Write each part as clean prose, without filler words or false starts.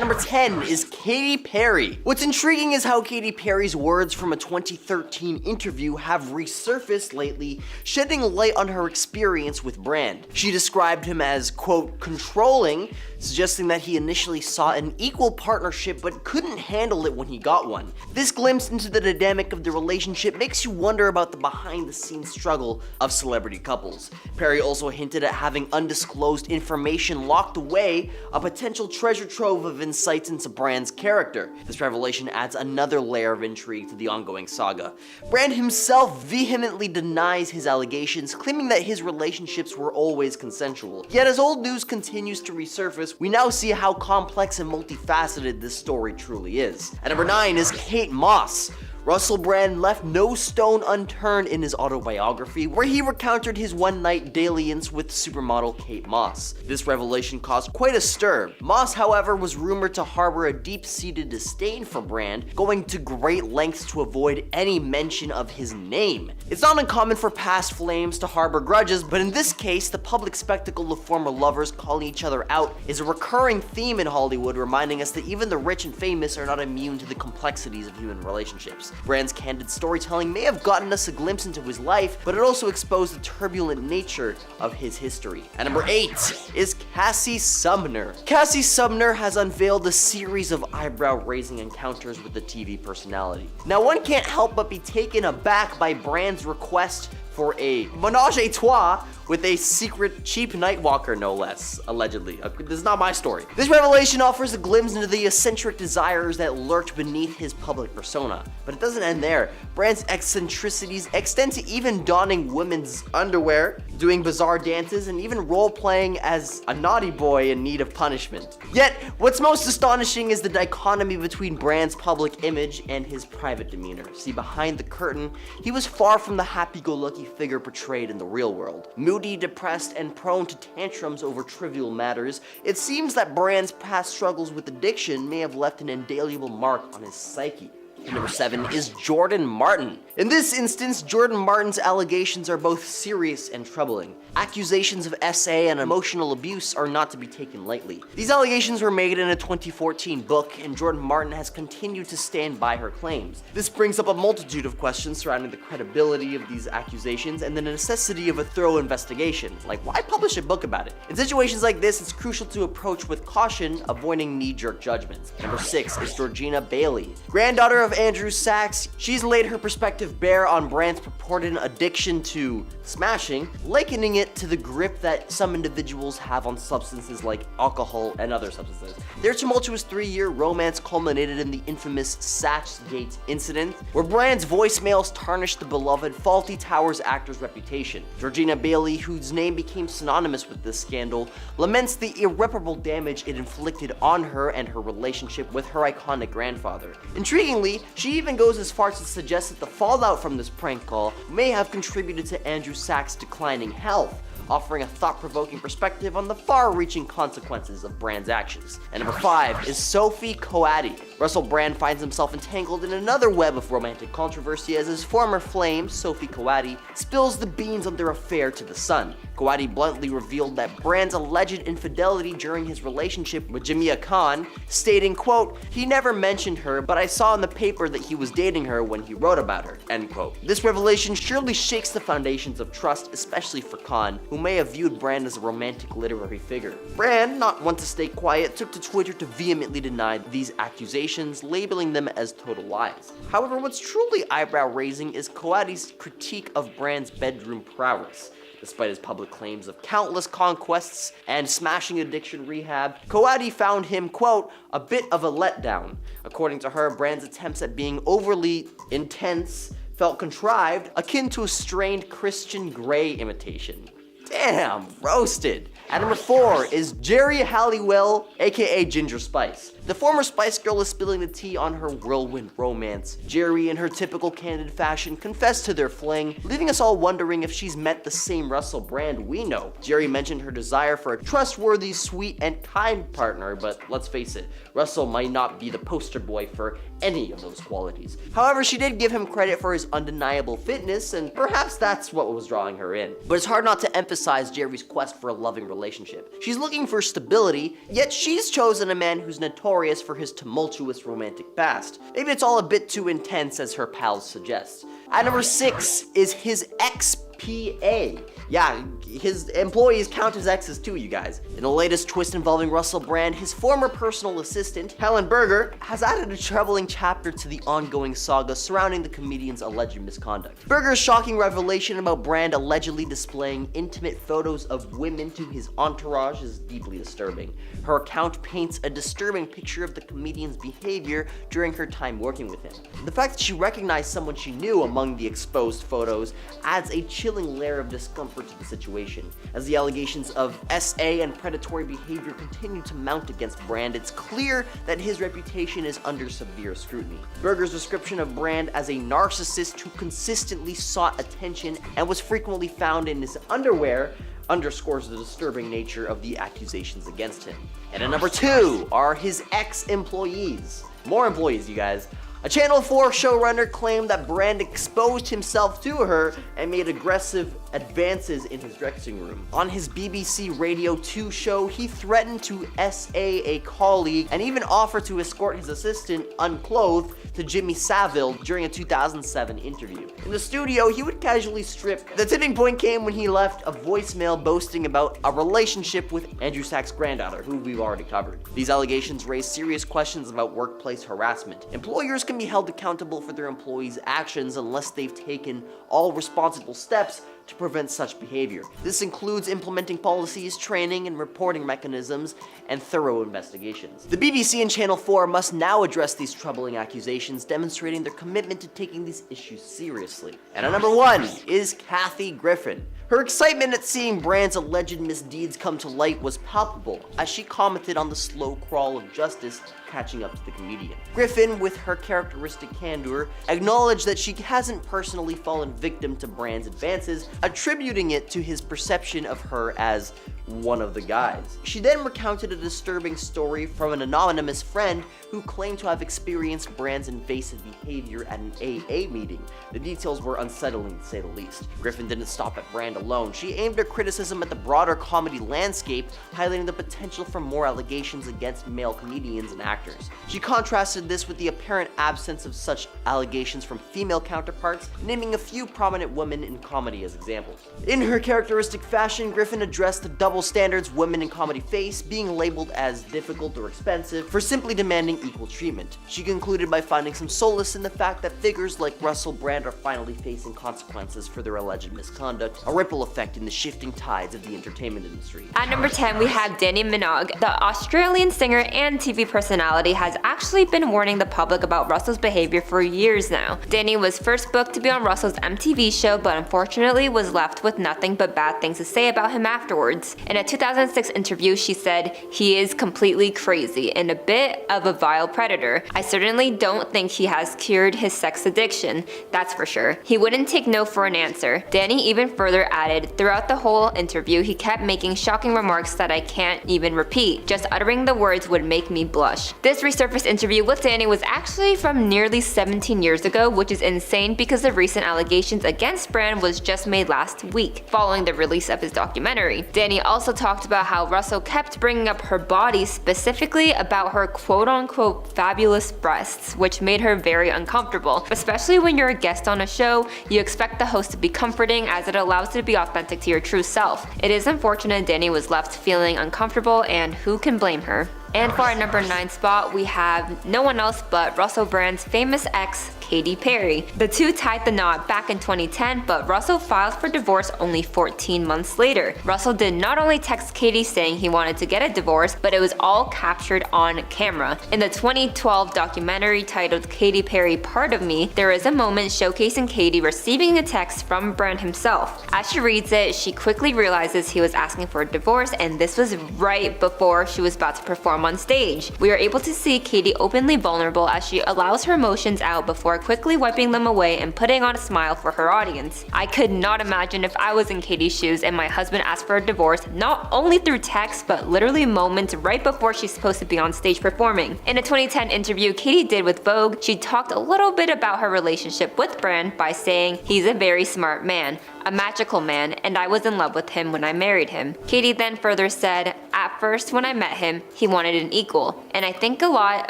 Number 10 is Katy Perry. What's intriguing is how Katy Perry's words from a 2013 interview have resurfaced lately, shedding light on her experience with Brand. She described him as, quote, controlling, suggesting that he initially sought an equal partnership but couldn't handle it when he got one. This glimpse into the dynamic of the relationship makes you wonder about the behind-the-scenes struggle of celebrity couples. Perry also hinted at having undisclosed information locked away, a potential treasure trove of insights into Brand's character. This revelation adds another layer of intrigue to the ongoing saga. Brand himself vehemently denies his allegations, claiming that his relationships were always consensual. Yet as old news continues to resurface, we now see how complex and multifaceted this story truly is. At number 9 is Kate Moss. Russell Brand left no stone unturned in his autobiography, where he recounted his one-night dalliance with supermodel Kate Moss. This revelation caused quite a stir. Moss, however, was rumored to harbor a deep-seated disdain for Brand, going to great lengths to avoid any mention of his name. It's not uncommon for past flames to harbor grudges, but in this case, the public spectacle of former lovers calling each other out is a recurring theme in Hollywood, reminding us that even the rich and famous are not immune to the complexities of human relationships. Brand's candid storytelling may have gotten us a glimpse into his life, but it also exposed the turbulent nature of his history. At number 8 is Cassie Sumner. Cassie Sumner has unveiled a series of eyebrow-raising encounters with the TV personality. Now, one can't help but be taken aback by Brand's request for a menage a trois with a secret cheap nightwalker, no less, allegedly. This is not my story. This revelation offers a glimpse into the eccentric desires that lurked beneath his public persona. But it doesn't end there. Brand's eccentricities extend to even donning women's underwear, doing bizarre dances, and even role-playing as a naughty boy in need of punishment. Yet, what's most astonishing is the dichotomy between Brand's public image and his private demeanor. See, behind the curtain, he was far from the happy-go-lucky figure portrayed in the real world. Moody, depressed, and prone to tantrums over trivial matters, it seems that Brand's past struggles with addiction may have left an indelible mark on his psyche. And number 7 is Jordan Martin. In this instance, Jordan Martin's allegations are both serious and troubling. Accusations of SA and emotional abuse are not to be taken lightly. These allegations were made in a 2014 book, and Jordan Martin has continued to stand by her claims. This brings up a multitude of questions surrounding the credibility of these accusations and the necessity of a thorough investigation. Like, why publish a book about it? In situations like this, it's crucial to approach with caution, avoiding knee-jerk judgments. Number 6 is Georgina Bailey. Granddaughter of Andrew Sachs, she's laid her perspective bare on Brand's purported addiction to smashing, likening it to the grip that some individuals have on substances like alcohol and other substances. Their tumultuous 3-year romance culminated in the infamous Sachs-Gate incident, where Brand's voicemails tarnished the beloved Fawlty Towers actor's reputation. Georgina Bailey, whose name became synonymous with this scandal, laments the irreparable damage it inflicted on her and her relationship with her iconic grandfather. Intriguingly, she even goes as far as to suggest that the fallout from this prank call may have contributed to Andrew Sachs' declining health, offering a thought-provoking perspective on the far-reaching consequences of Brand's actions. And number 5 is Sophie Coady. Russell Brand finds himself entangled in another web of romantic controversy as his former flame, Sophie Coady, spills the beans on their affair to the Sun. Coady bluntly revealed that Brand's alleged infidelity during his relationship with Jamia Khan, stating, quote, "He never mentioned her, but I saw in the paper that he was dating her when he wrote about her," end quote. This revelation surely shakes the foundations of trust, especially for Khan, who may have viewed Brand as a romantic literary figure. Brand, not one to stay quiet, took to Twitter to vehemently deny these accusations, labeling them as total lies. However, what's truly eyebrow-raising is Coady's critique of Brand's bedroom prowess. Despite his public claims of countless conquests and smashing addiction rehab, Coady found him, quote, "a bit of a letdown." According to her, Brand's attempts at being overly intense felt contrived, akin to a strained Christian Grey imitation. Damn, roasted. At number 4 is Jerry Halliwell, aka Ginger Spice. The former Spice Girl is spilling the tea on her whirlwind romance. Jerry, in her typical candid fashion, confessed to their fling, leaving us all wondering if she's met the same Russell Brand we know. Jerry mentioned her desire for a trustworthy, sweet, and kind partner, but let's face it, Russell might not be the poster boy for any of those qualities. However, she did give him credit for his undeniable fitness, and perhaps that's what was drawing her in. But it's hard not to emphasize Jerry's quest for a loving relationship relationship. She's looking for stability, yet she's chosen a man who's notorious for his tumultuous romantic past. Maybe it's all a bit too intense, as her pals suggest. At number 6 is his ex-PA. Yeah, his employees count as exes too, you guys. In the latest twist involving Russell Brand, his former personal assistant, Helen Berger, has added a troubling chapter to the ongoing saga surrounding the comedian's alleged misconduct. Berger's shocking revelation about Brand allegedly displaying intimate photos of women to his entourage is deeply disturbing. Her account paints a disturbing picture of the comedian's behavior during her time working with him. The fact that she recognized someone she knew among the exposed photos adds a chilling layer of discomfort to the situation. As the allegations of SA and predatory behavior continue to mount against Brand, it's clear that his reputation is under severe scrutiny. Berger's description of Brand as a narcissist who consistently sought attention and was frequently found in his underwear underscores the disturbing nature of the accusations against him. And at number 2 are his ex-employees. More employees, you guys. A Channel 4 showrunner claimed that Brand exposed himself to her and made aggressive advances in his dressing room. On his BBC Radio 2 show, he threatened to SA a colleague and even offered to escort his assistant unclothed to Jimmy Savile during a 2007 interview. In the studio, he would casually strip. The tipping point came when he left a voicemail boasting about a relationship with Andrew Sachs' granddaughter, who we've already covered. These allegations raise serious questions about workplace harassment. Employers can be held accountable for their employees' actions unless they've taken all responsible steps to prevent such behavior. This includes implementing policies, training, and reporting mechanisms, and thorough investigations. The BBC and Channel 4 must now address these troubling accusations, demonstrating their commitment to taking these issues seriously. And at number 1 is Kathy Griffin. Her excitement at seeing Brand's alleged misdeeds come to light was palpable, as she commented on the slow crawl of justice catching up to the comedian. Griffin, with her characteristic candor, acknowledged that she hasn't personally fallen victim to Brand's advances, attributing it to his perception of her as one of the guys. She then recounted a disturbing story from an anonymous friend who claimed to have experienced Brand's invasive behavior at an AA meeting. The details were unsettling, to say the least. Griffin didn't stop at Brand alone. She aimed her criticism at the broader comedy landscape, highlighting the potential for more allegations against male comedians and actors. She contrasted this with the apparent absence of such allegations from female counterparts, naming a few prominent women in comedy as examples. In her characteristic fashion, Griffin addressed the double standards women in comedy face, being labeled as difficult or expensive for simply demanding equal treatment. She concluded by finding some solace in the fact that figures like Russell Brand are finally facing consequences for their alleged misconduct, a ripple effect in the shifting tides of the entertainment industry. At number 10, we have Dannii Minogue. The Australian singer and TV personality has actually been warning the public about Russell's behavior for years now. Dannii was first booked to be on Russell's MTV show, but unfortunately was left with nothing but bad things to say about him afterwards. In a 2006 interview, she said, "He is completely crazy and a bit of a vile predator. I certainly don't think he has cured his sex addiction, that's for sure. He wouldn't take no for an answer." Dannii even further added, "Throughout the whole interview, he kept making shocking remarks that I can't even repeat. Just uttering the words would make me blush." This resurfaced interview with Dannii was actually from nearly 17 years ago, which is insane because the recent allegations against Brand was just made last week, following the release of his documentary. Dannii also talked about how Russell kept bringing up her body, specifically about her quote-unquote fabulous breasts, which made her very uncomfortable. Especially when you're a guest on a show, you expect the host to be comforting as it allows you to be authentic to your true self. It is unfortunate Dannii was left feeling uncomfortable, and who can blame her? And for our number 9 spot, we have no one else but Russell Brand's famous ex, Katy Perry. The two tied the knot back in 2010, but Russell filed for divorce only 14 months later. Russell did not only text Katy saying he wanted to get a divorce, but it was all captured on camera. In the 2012 documentary titled Katy Perry Part of Me, there is a moment showcasing Katy receiving a text from Brand himself. As she reads it, she quickly realizes he was asking for a divorce, and this was right before she was about to perform perform on stage. We are able to see Katie openly vulnerable as she allows her emotions out before quickly wiping them away and putting on a smile for her audience. I could not imagine if I was in Katie's shoes and my husband asked for a divorce, not only through text but literally moments right before she's supposed to be on stage performing. In a 2010 interview Katie did with Vogue, she talked a little bit about her relationship with Brand by saying, "He's a very smart man, a magical man, and I was in love with him when I married him." Katie then further said, "At first when I met him, he wanted an equal, and I think a lot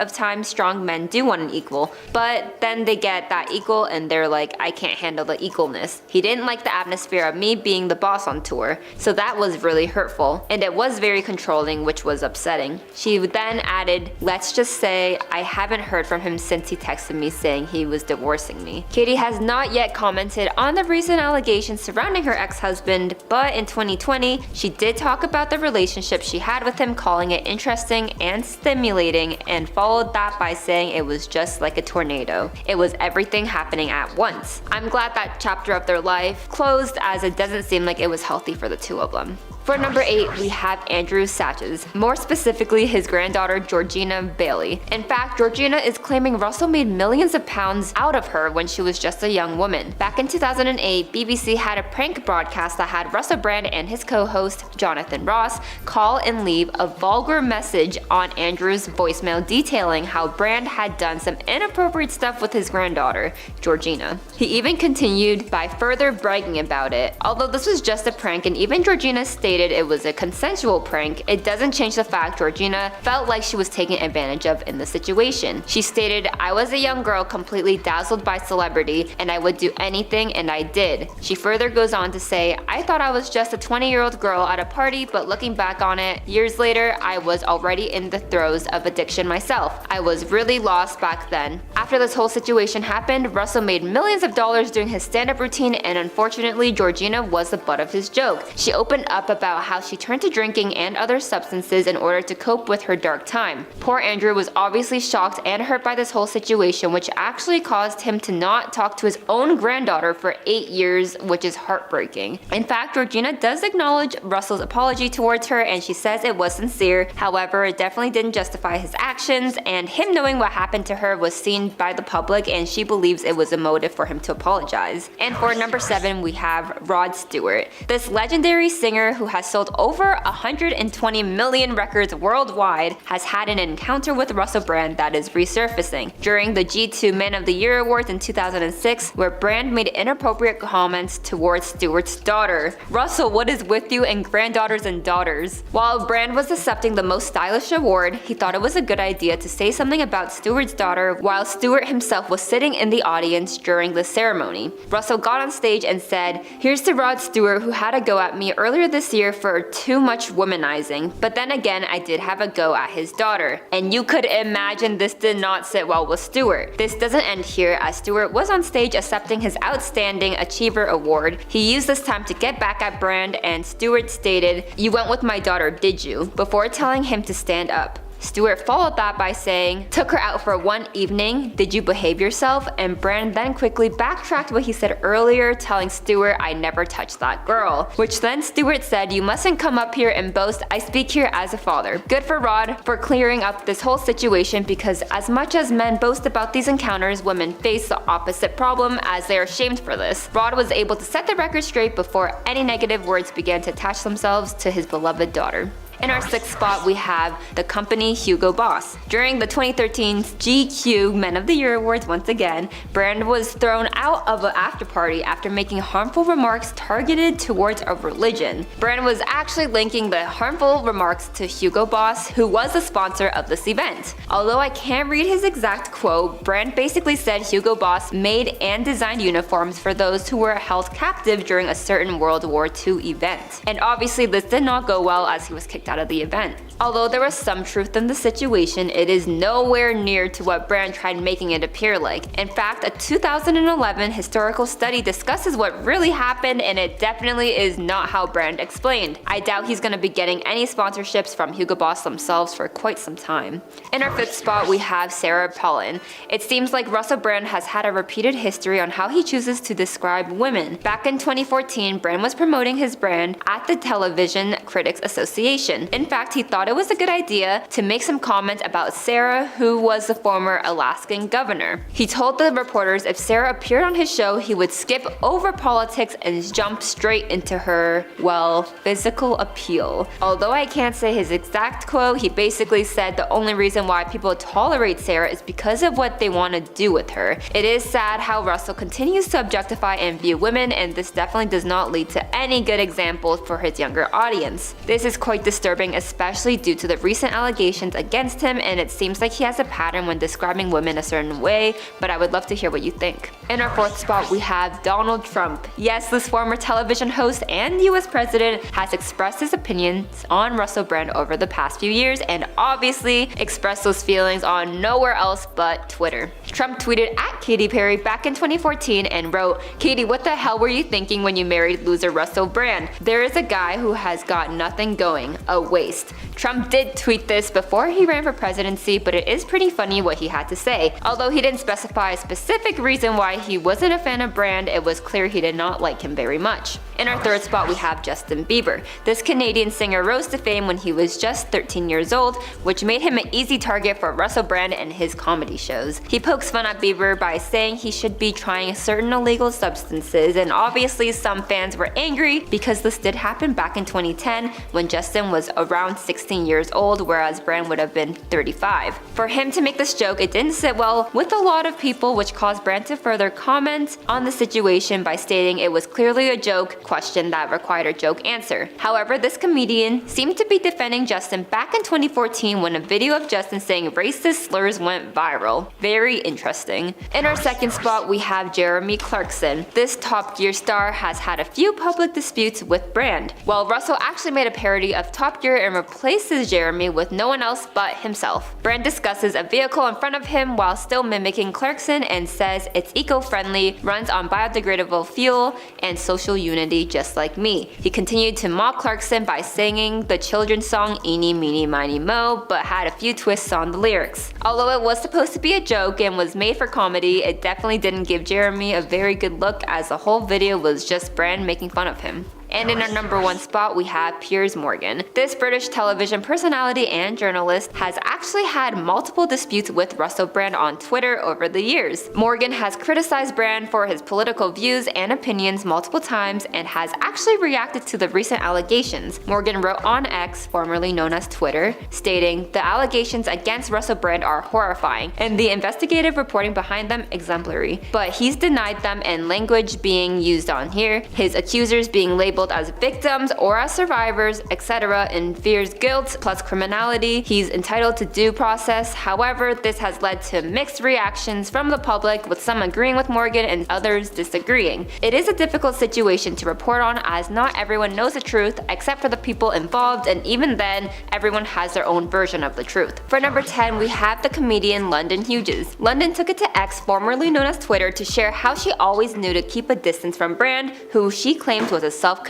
of times strong men do want an equal, but then they get that equal and they're like, I can't handle the equalness. He didn't like the atmosphere of me being the boss on tour, so that was really hurtful, and it was very controlling, which was upsetting." She then added, "Let's just say I haven't heard from him since he texted me saying he was divorcing me." Katie has not yet commented on the recent allegations surrounding her ex-husband, but in 2020, she did talk about the relationship she had with him, calling it interesting and stimulating, and followed that by saying it was just like a tornado. It was everything happening at once. I'm glad that chapter of their life closed, as it doesn't seem like it was healthy for the two of them. For number 8, we have Andrew Sachs, more specifically his granddaughter Georgina Bailey. In fact, Georgina is claiming Russell made millions of pounds out of her when she was just a young woman. Back in 2008, BBC had a prank broadcast that had Russell Brand and his co-host Jonathan Ross call and leave a vulgar message on Andrew's voicemail detailing how Brand had done some inappropriate stuff with his granddaughter, Georgina. He even continued by further bragging about it. Although this was just a prank and even Georgina stated it was a consensual prank, it doesn't change the fact Georgina felt like she was taken advantage of in the situation. She stated, "I was a young girl completely dazzled by celebrity and I would do anything, and I did." She further goes on to say, "I thought I was just a 20-year-old girl at a party, but looking back on it, years later, I was already in the throes of addiction myself. I was really lost back then." After this whole situation happened, Russell made millions of dollars doing his stand-up routine, and unfortunately, Georgina was the butt of his joke. She opened up about how she turned to drinking and other substances in order to cope with her dark time. Poor Andrew was obviously shocked and hurt by this whole situation, which actually caused him to not talk to his own granddaughter for 8 years, which is heartbreaking. In fact, Georgina does acknowledge Russell's apology towards her, and she says it was sincere. However, it definitely didn't justify his actions, and him knowing what happened to her was seen by the public, and she believes it was a motive for him to apologize. And for number 7, we have Rod Stewart. This legendary singer who has sold over 120 million records worldwide has had an encounter with Russell Brand that is resurfacing during the G2 Man of the Year Awards in 2006, where Brand made inappropriate comments towards Stewart's daughter. Russell, what is with you and granddaughters and daughters? While Brand was accepting the most stylish award, he thought it was a good idea to say something about Stewart's daughter while Stewart himself was sitting in the audience during the ceremony. Russell got on stage and said, "Here's to Rod Stewart, who had a go at me earlier this year for too much womanizing, but then again I did have a go at his daughter." And you could imagine this did not sit well with Stewart. This doesn't end here, as Stewart was on stage accepting his Outstanding Achiever Award. He used this time to get back at Brand, and Stewart stated, "You went with my daughter, did you?" before telling him to stand up. Stewart followed that by saying, "Took her out for one evening, did you behave yourself?" And Brand then quickly backtracked what he said earlier, telling Stewart, "I never touched that girl." Which then Stewart said, "You mustn't come up here and boast, I speak here as a father." Good for Rod for clearing up this whole situation, because as much as men boast about these encounters, women face the opposite problem as they are shamed for this. Rod was able to set the record straight before any negative words began to attach themselves to his beloved daughter. In our 6th spot, we have the company Hugo Boss. During the 2013 GQ Men of the Year Awards once again, Brand was thrown out of an after party after making harmful remarks targeted towards a religion. Brand was actually linking the harmful remarks to Hugo Boss, who was the sponsor of this event. Although I can't read his exact quote, Brand basically said Hugo Boss made and designed uniforms for those who were held captive during a certain World War II event. And obviously this did not go well, as he was kicked out of the event. Although there was some truth in the situation, it is nowhere near to what Brand tried making it appear like. In fact, a 2011 historical study discusses what really happened, and it definitely is not how Brand explained. I doubt he's gonna be getting any sponsorships from Hugo Boss themselves for quite some time. In our 5th spot, we have Sarah Palin. It seems like Russell Brand has had a repeated history on how he chooses to describe women. Back in 2014, Brand was promoting his brand at the Television Critics Association. Morgan. In fact, he thought it was a good idea to make some comments about Sarah, who was the former Alaskan governor. He told the reporters if Sarah appeared on his show, he would skip over politics and jump straight into her, well, physical appeal. Although I can't say his exact quote, he basically said the only reason why people tolerate Sarah is because of what they want to do with her. It is sad how Russell continues to objectify and view women, and this definitely does not lead to any good examples for his younger audience. This is quite disturbing, especially due to the recent allegations against him, and it seems like he has a pattern when describing women a certain way, but I would love to hear what you think. In our fourth spot, we have Donald Trump. Yes, this former television host and US president has expressed his opinions on Russell Brand over the past few years, and obviously expressed those feelings on nowhere else but Twitter. Trump tweeted at Katy Perry back in 2014 and wrote, "Katy, what the hell were you thinking when you married loser Russell Brand? There is a guy who has got nothing going, a waste." Trump did tweet this before he ran for presidency, but it is pretty funny what he had to say. Although he didn't specify a specific reason why he wasn't a fan of Brand, it was clear he did not like him very much. In our third spot, we have Justin Bieber. This Canadian singer rose to fame when he was just 13 years old, which made him an easy target for Russell Brand and his comedy shows. He pokes fun at Bieber by saying he should be trying certain illegal substances, and obviously some fans were angry because this did happen back in 2010 when Justin was around 16 years old, whereas Brand would have been 35. For him to make this joke, it didn't sit well with a lot of people, which caused Brand to further comment on the situation by stating it was clearly a joke question that required a joke answer. However, this comedian seemed to be defending Justin back in 2014 when a video of Justin saying racist slurs went viral. Very interesting. In our second spot, we have Jeremy Clarkson. This Top Gear star has had a few public disputes with Brand. Well, Russell actually made a parody of Top Gear and replaces Jeremy with no one else but himself. Brand discusses a vehicle in front of him while still mimicking Clarkson and says it's eco-friendly, runs on biodegradable fuel, and social unity just like me. He continued to mock Clarkson by singing the children's song Eeny Meeny Miny Mo, but had a few twists on the lyrics. Although it was supposed to be a joke and was made for comedy, it definitely didn't give Jeremy a very good look, as the whole video was just Brand making fun of him. And in our number one spot, we have Piers Morgan. This British television personality and journalist has actually had multiple disputes with Russell Brand on Twitter over the years. Morgan has criticized Brand for his political views and opinions multiple times and has actually reacted to the recent allegations. Morgan wrote on X, formerly known as Twitter, stating, "The allegations against Russell Brand are horrifying, and the investigative reporting behind them exemplary. But he's denied them, and language being used on here, his accusers being labeled as victims or as survivors, etc., and fears guilt plus criminality. He's entitled to due process. However, this has led to mixed reactions from the public, with some agreeing with Morgan and others disagreeing. It is a difficult situation to report on, as not everyone knows the truth except for the people involved, and even then, everyone has their own version of the truth." For number 10, we have the comedian London Hughes. London took it to X, formerly known as Twitter, to share how she always knew to keep a distance from Brand, who she claimed was a self-confessed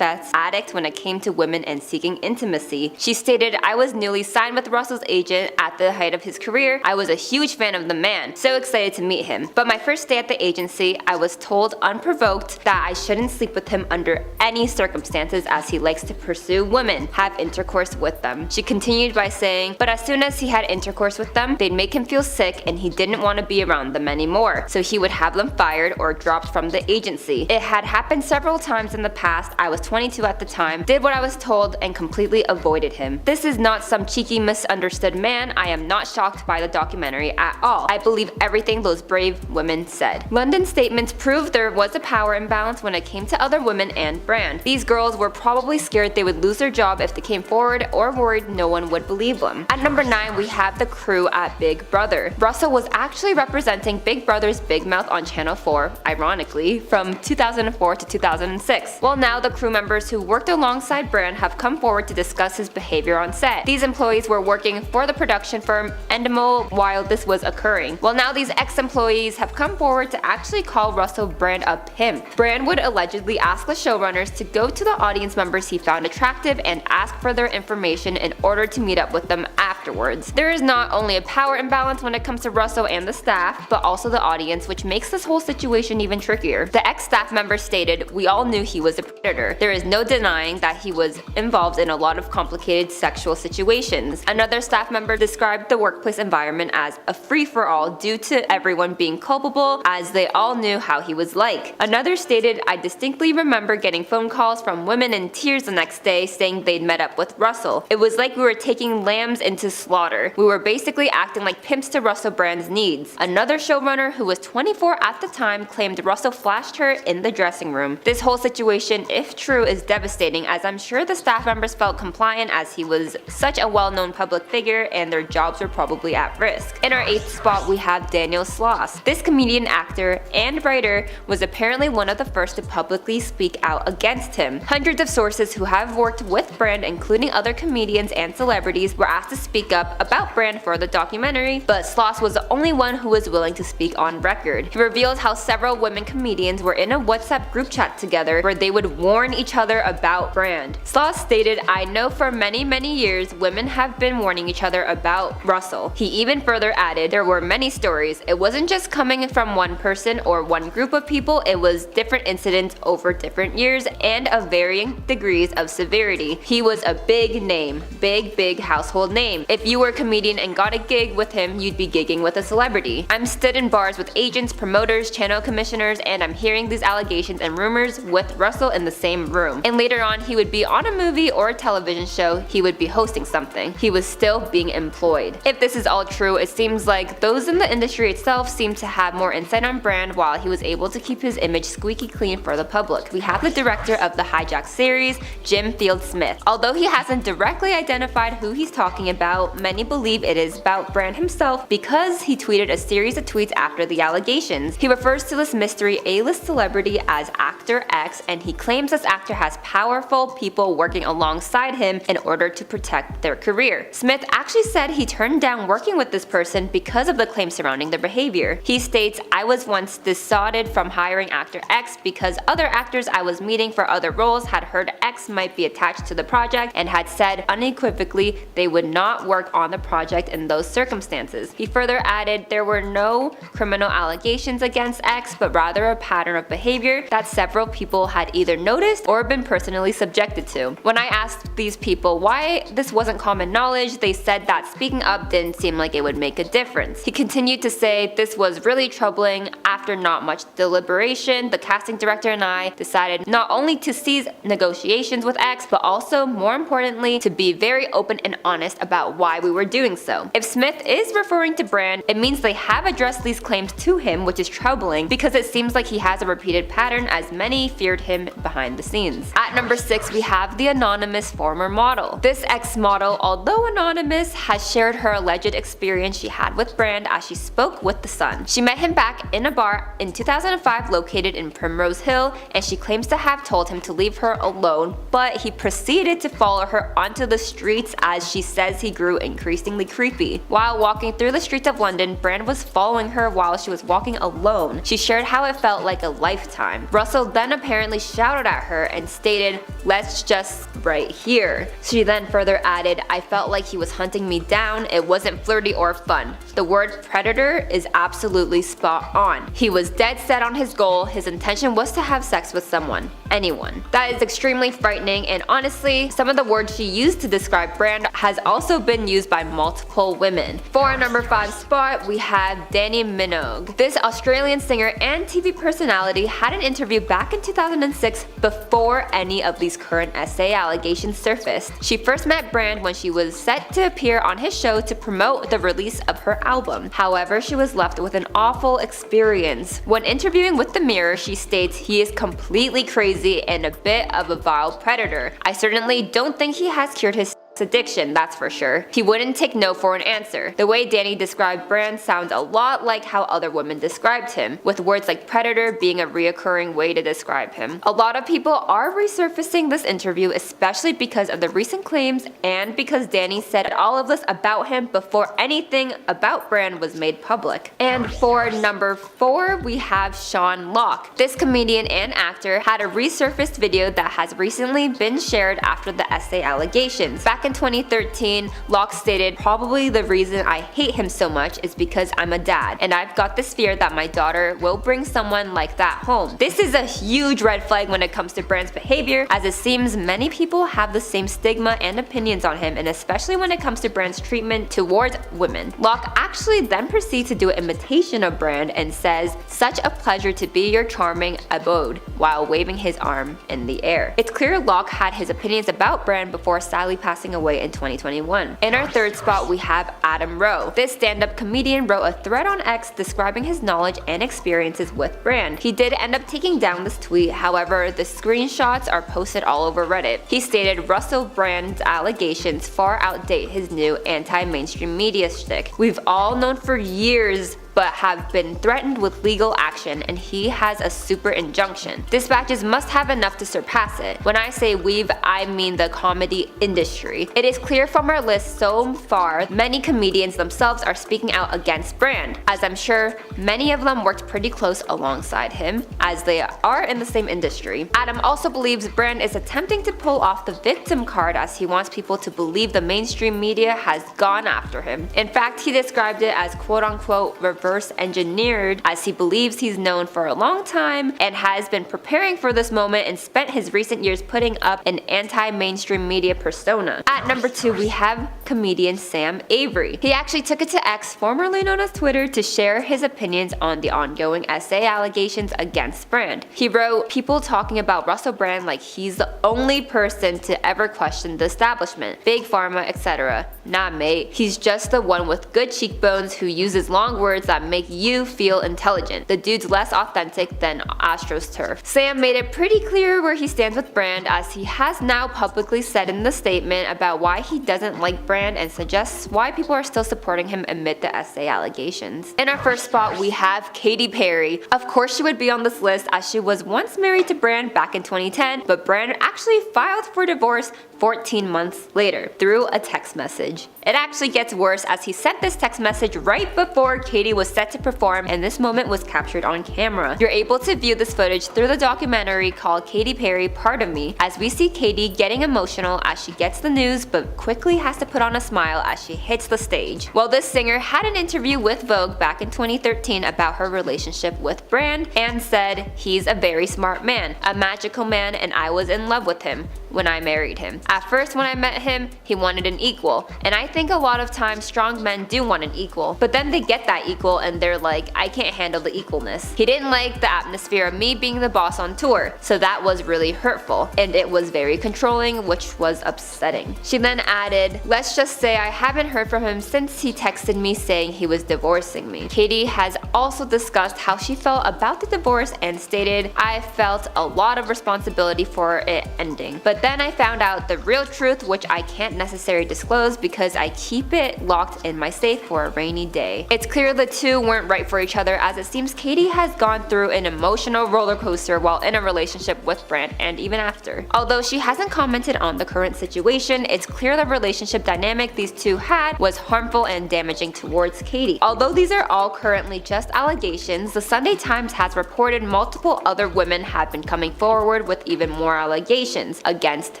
addict when it came to women and seeking intimacy. She stated, "I was newly signed with Russell's agent at the height of his career. I was a huge fan of the man, so excited to meet him. But my first day at the agency, I was told unprovoked that I shouldn't sleep with him under any circumstances, as he likes to pursue women, have intercourse with them." She continued by saying, "But as soon as he had intercourse with them, they'd make him feel sick and he didn't want to be around them anymore, so he would have them fired or dropped from the agency. It had happened several times in the past. I was 22 at the time, did what I was told, and completely avoided him. This is not some cheeky misunderstood man. I am not shocked by the documentary at all. I believe everything those brave women said." London's statements proved there was a power imbalance when it came to other women and Brand. These girls were probably scared they would lose their job if they came forward, or worried no one would believe them. At number 9, we have the crew at Big Brother. Russell was actually representing Big Brother's Big Mouth on Channel 4, ironically, from 2004 to 2006. Well, now the crew members who worked alongside Brand have come forward to discuss his behavior on set. These employees were working for the production firm Endemol while this was occurring. Well, now these ex-employees have come forward to actually call Russell Brand a pimp. Brand would allegedly ask the showrunners to go to the audience members he found attractive and ask for their information in order to meet up with them after afterwards. There is not only a power imbalance when it comes to Russell and the staff, but also the audience, which makes this whole situation even trickier. The ex-staff member stated, "We all knew he was a predator. There is no denying that he was involved in a lot of complicated sexual situations." Another staff member described the workplace environment as a free-for-all due to everyone being culpable, as they all knew how he was like. Another stated, "I distinctly remember getting phone calls from women in tears the next day saying they'd met up with Russell. It was like we were taking lambs into slaughter. We were basically acting like pimps to Russell Brand's needs." Another showrunner, who was 24 at the time, claimed Russell flashed her in the dressing room. This whole situation, if true, is devastating, as I'm sure the staff members felt compliant as he was such a well-known public figure and their jobs were probably at risk. In our 8th spot, we have Daniel Sloss. This comedian, actor, and writer was apparently one of the first to publicly speak out against him. Hundreds of sources who have worked with Brand, including other comedians and celebrities, were asked to speak up about Brand for the documentary, but Sloss was the only one who was willing to speak on record. He reveals how several women comedians were in a WhatsApp group chat together where they would warn each other about Brand. Sloss stated, "I know for many years women have been warning each other about Russell." He even further added, "There were many stories. It wasn't just coming from one person or one group of people, it was different incidents over different years and of varying degrees of severity. He was a big name, big household name. If you were a comedian and got a gig with him, you'd be gigging with a celebrity. I'm stood in bars with agents, promoters, channel commissioners, and I'm hearing these allegations and rumors with Russell in the same room." And later on, he would be on a movie or a television show, he would be hosting something. He was still being employed. If this is all true, it seems like those in the industry itself seem to have more insight on Brand while he was able to keep his image squeaky clean for the public. We have the director of the Hijack series, Jim Field Smith. Although he hasn't directly identified who he's talking about, many believe it is about Brand himself because he tweeted a series of tweets after the allegations. He refers to this mystery A-list celebrity as Actor X, and he claims this actor has powerful people working alongside him in order to protect their career. Smith actually said he turned down working with this person because of the claims surrounding their behavior. He states, "I was once dissuaded from hiring Actor X because other actors I was meeting for other roles had heard X might be attached to the project and had said unequivocally they would not work on the project in those circumstances." He further added, "There were no criminal allegations against X, but rather a pattern of behavior that several people had either noticed or been personally subjected to. When I asked these people why this wasn't common knowledge, they said that speaking up didn't seem like it would make a difference." He continued to say, "This was really troubling. After not much deliberation, the casting director and I decided not only to cease negotiations with X, but also, more importantly, to be very open and honest about why we were doing so." If Smith is referring to Brand, it means they have addressed these claims to him, which is troubling because it seems like he has a repeated pattern as many feared him behind the scenes. At number 6, we have the anonymous former model. This ex-model, although anonymous, has shared her alleged experience she had with Brand as she spoke with The Sun. She met him back in a bar in 2005 located in Primrose Hill, and she claims to have told him to leave her alone, but he proceeded to follow her onto the streets as she says he grew increasingly creepy. While walking through the streets of London, Brand was following her while she was walking alone. She shared how it felt like a lifetime. Russell then apparently shouted at her and stated, "Let's just right here." She then further added, "I felt like he was hunting me down. It wasn't flirty or fun. The word predator is absolutely spot on. He was dead set on his goal. His intention was to have sex with someone. Anyone." That is extremely frightening, and honestly, some of the words she used to describe Brand has also been used by multiple women. For our number 5 spot, we have Dannii Minogue. This Australian singer and TV personality had an interview back in 2006 before any of these current SA allegations surfaced. She first met Brand when she was set to appear on his show to promote the release of her album. However, she was left with an awful experience. When interviewing with The Mirror, she states, "He is completely crazy and a bit of a vile predator. I certainly don't think he has cured his addiction, that's for sure. He wouldn't take no for an answer." The way Dannii described Brand sounds a lot like how other women described him, with words like predator being a reoccurring way to describe him. A lot of people are resurfacing this interview, especially because of the recent claims and because Dannii said all of this about him before anything about Brand was made public. And for number 4, we have Sean Locke. This comedian and actor had a resurfaced video that has recently been shared after the SA allegations. Back in in 2013, Locke stated, "Probably the reason I hate him so much is because I'm a dad, and I've got this fear that my daughter will bring someone like that home." This is a huge red flag when it comes to Brand's behavior, as it seems many people have the same stigma and opinions on him, and especially when it comes to Brand's treatment towards women. Locke actually then proceeds to do an imitation of Brand and says, "Such a pleasure to be your charming abode," while waving his arm in the air. It's clear Locke had his opinions about Brand before sadly passing away in 2021. In our third spot, we have Adam Rowe. This stand-up comedian wrote a thread on X describing his knowledge and experiences with Brand. He did end up taking down this tweet, however, the screenshots are posted all over Reddit. He stated Russell Brand's allegations far outdate his new anti-mainstream media shtick. We've all known for years but have been threatened with legal action, and he has a super injunction. Dispatches must have enough to surpass it. When I say we've, I mean the comedy industry. It is clear from our list so far, many comedians themselves are speaking out against Brand, as I'm sure many of them worked pretty close alongside him, as they are in the same industry. Adam also believes Brand is attempting to pull off the victim card, as he wants people to believe the mainstream media has gone after him. In fact, he described it as quote-unquote reverse engineered, as he believes he's known for a long time and has been preparing for this moment and spent his recent years putting up an anti-mainstream media persona. At number 2, we have comedian Sam Avery. He actually took it to X, formerly known as Twitter, to share his opinions on the ongoing SA allegations against Brand. He wrote, "People talking about Russell Brand like he's the only person to ever question the establishment, big pharma, etc. Nah mate, he's just the one with good cheekbones who uses long words that make you feel intelligent. The dude's less authentic than AstroTurf." Sam made it pretty clear where he stands with Brand, as he has now publicly said in the statement about why he doesn't like Brand and suggests why people are still supporting him amid the SA allegations. In our first spot, we have Katy Perry. Of course she would be on this list, as she was once married to Brand back in 2010, but Brand actually filed for divorce 14 months later through a text message. It actually gets worse, as he sent this text message right before Katy was set to perform, and this moment was captured on camera. You're able to view this footage through the documentary called Katy Perry Part of Me, as we see Katy getting emotional as she gets the news but quickly has to put on a smile as she hits the stage. Well, this singer had an interview with Vogue back in 2013 about her relationship with Brand and said, "He's a very smart man, a magical man, and I was in love with him when I married him. At first when I met him, he wanted an equal, and I think a lot of times strong men do want an equal, but then they get that equal and they're like, I can't handle the equalness. He didn't like the atmosphere of me being the boss on tour, so that was really hurtful, and it was very controlling, which was upsetting." She then added, "Let's just say I haven't heard from him since he texted me saying he was divorcing me." Katy has also discussed how she felt about the divorce and stated, "I felt a lot of responsibility for it ending, but then I found out the real truth, which I can't necessarily disclose because I keep it locked in my safe for a rainy day." It's clear the two weren't right for each other, as it seems Katy has gone through an emotional roller coaster while in a relationship with Brand and even after. Although she hasn't commented on the current situation, it's clear the relationship dynamic these two had was harmful and damaging towards Katy. Although these are all currently just allegations, the Sunday Times has reported multiple other women have been coming forward with even more allegations against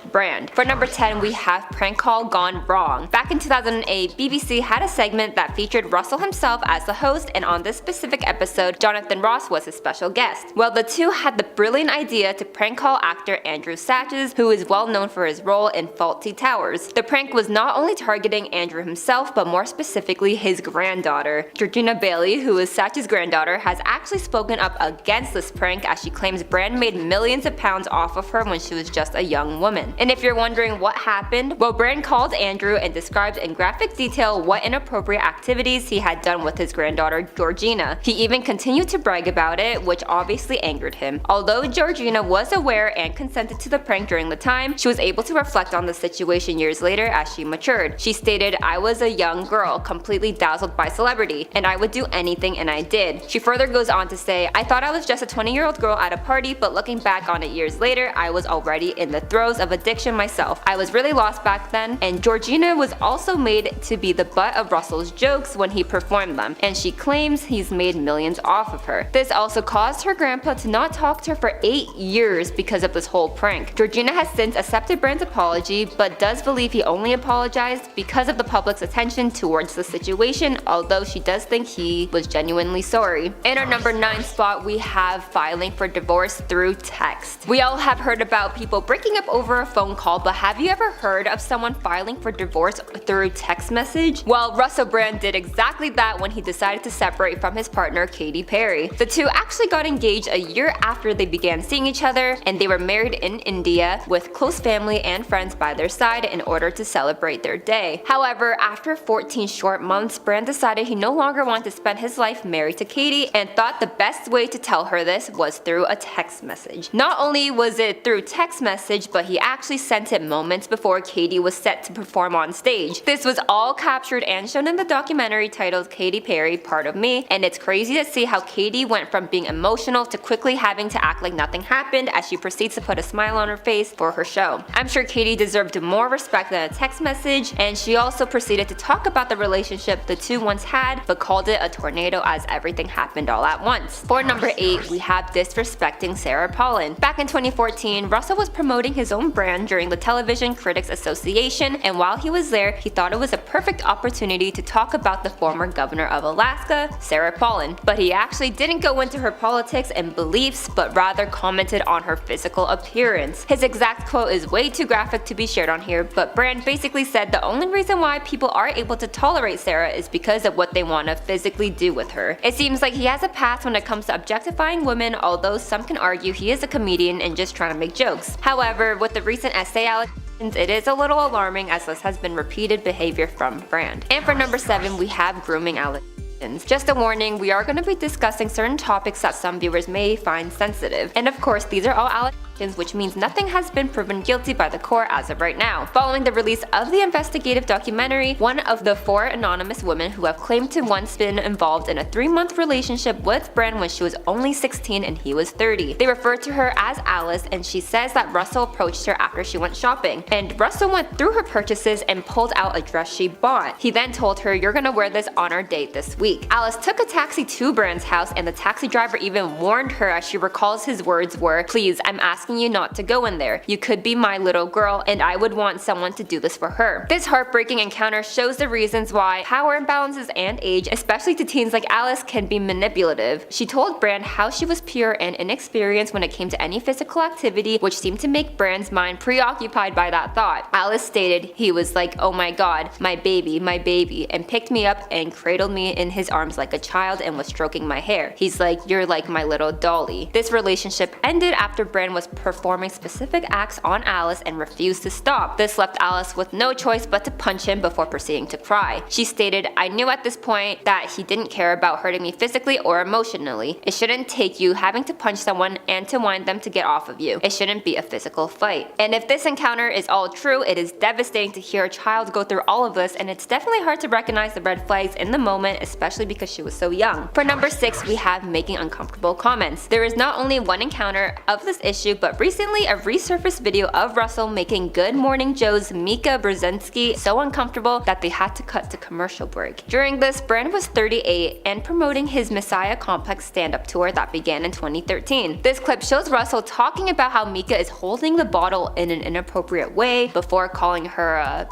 Brand. For number 10, we have Prank Call Gone Wrong. Back in 2008, BBC had a segment that featured Russell himself as the host, and on this specific episode, Jonathan Ross was his special guest. Well, the two had the brilliant idea to prank call actor Andrew Sachs, who is well known for his role in Fawlty Towers. The prank was not only targeting Andrew himself, but more specifically his granddaughter. Georgina Bailey, who is Sachs' granddaughter, has actually spoken up against this prank, as she claims Brand made millions of pounds off of her when she was just a young woman. And if you're wondering what happened, well, Brand called Andrew and described in graphic detail what inappropriate activities he had done with his granddaughter Georgina. He even continued to brag about it, which obviously angered him. Although Georgina was aware and consented to the prank during the time, she was able to reflect on the situation years later as she matured. She stated, "I was a young girl, completely dazzled by celebrity, and I would do anything, and I did." She further goes on to say, "I thought I was just a 20-year-old girl at a party, but looking back on it years later, I was already in the throes throes of addiction myself. I was really lost back then, and Georgina was also made to be the butt of Russell's jokes when he performed them, and she claims he's made millions off of her. This also caused her grandpa to not talk to her for 8 years because of this whole prank. Georgina has since accepted Brand's apology, but does believe he only apologized because of the public's attention towards the situation, although she does think he was genuinely sorry. In our number 9 spot, we have filing for divorce through text. We all have heard about people breaking up over a phone call, but have you ever heard of someone filing for divorce through text message? Well, Russell Brand did exactly that when he decided to separate from his partner Katy Perry. The two actually got engaged a year after they began seeing each other, and they were married in India with close family and friends by their side in order to celebrate their day. However, after 14 short months, Brand decided he no longer wanted to spend his life married to Katy and thought the best way to tell her this was through a text message. Not only was it through text message, but he actually sent it moments before Katy was set to perform on stage. This was all captured and shown in the documentary titled Katy Perry, Part of Me, and it's crazy to see how Katy went from being emotional to quickly having to act like nothing happened as she proceeds to put a smile on her face for her show. I'm sure Katy deserved more respect than a text message, and she also proceeded to talk about the relationship the two once had, but called it a tornado as everything happened all at once. For number 8, we have disrespecting Sarah Palin. Back in 2014, Russell was promoting his own brand during the Television Critics Association, and while he was there, he thought it was a perfect opportunity to talk about the former governor of Alaska, Sarah Palin. But he actually didn't go into her politics and beliefs, but rather commented on her physical appearance. His exact quote is way too graphic to be shared on here, but Brand basically said the only reason why people are able to tolerate Sarah is because of what they want to physically do with her. It seems like he has a past when it comes to objectifying women, although some can argue he is a comedian and just trying to make jokes. However, with the recent essay allegations, it is a little alarming as this has been repeated behavior from Brand. And for number 7, we have grooming allegations. Just a warning, we are going to be discussing certain topics that some viewers may find sensitive. And of course, these are all allegations, which means nothing has been proven guilty by the court as of right now. Following the release of the investigative documentary, one of the 4 anonymous women who have claimed to once been involved in a 3-month relationship with Brand when she was only 16 and he was 30. They refer to her as Alice, and she says that Russell approached her after she went shopping. And Russell went through her purchases and pulled out a dress she bought. He then told her, "You're gonna wear this on our date this week." Alice took a taxi to Brand's house, and the taxi driver even warned her, as she recalls his words were, "Please, I'm asking you not to go in there. You could be my little girl, and I would want someone to do this for her." This heartbreaking encounter shows the reasons why power imbalances and age, especially to teens like Alice, can be manipulative. She told Brand how she was pure and inexperienced when it came to any physical activity, which seemed to make Brand's mind preoccupied by that thought. Alice stated he was like, "Oh my god, my baby," and picked me up and cradled me in his arms like a child and was stroking my hair. He's like, "You're like my little dolly." This relationship ended after Brand was performing specific acts on Alice and refused to stop. This left Alice with no choice but to punch him before proceeding to cry. She stated, "I knew at this point that he didn't care about hurting me physically or emotionally. It shouldn't take you having to punch someone and to want them to get off of you. It shouldn't be a physical fight." And if this encounter is all true, it is devastating to hear a child go through all of this, and it's definitely hard to recognize the red flags in the moment, especially because she was so young. For number 6, we have making uncomfortable comments. There is not only one encounter of this issue, but recently a resurfaced video of Russell making Good Morning Joe's Mika Brzezinski so uncomfortable that they had to cut to commercial break. During this, Brand was 38 and promoting his Messiah Complex stand-up tour that began in 2013. This clip shows Russell talking about how Mika is holding the bottle in an inappropriate way before calling her a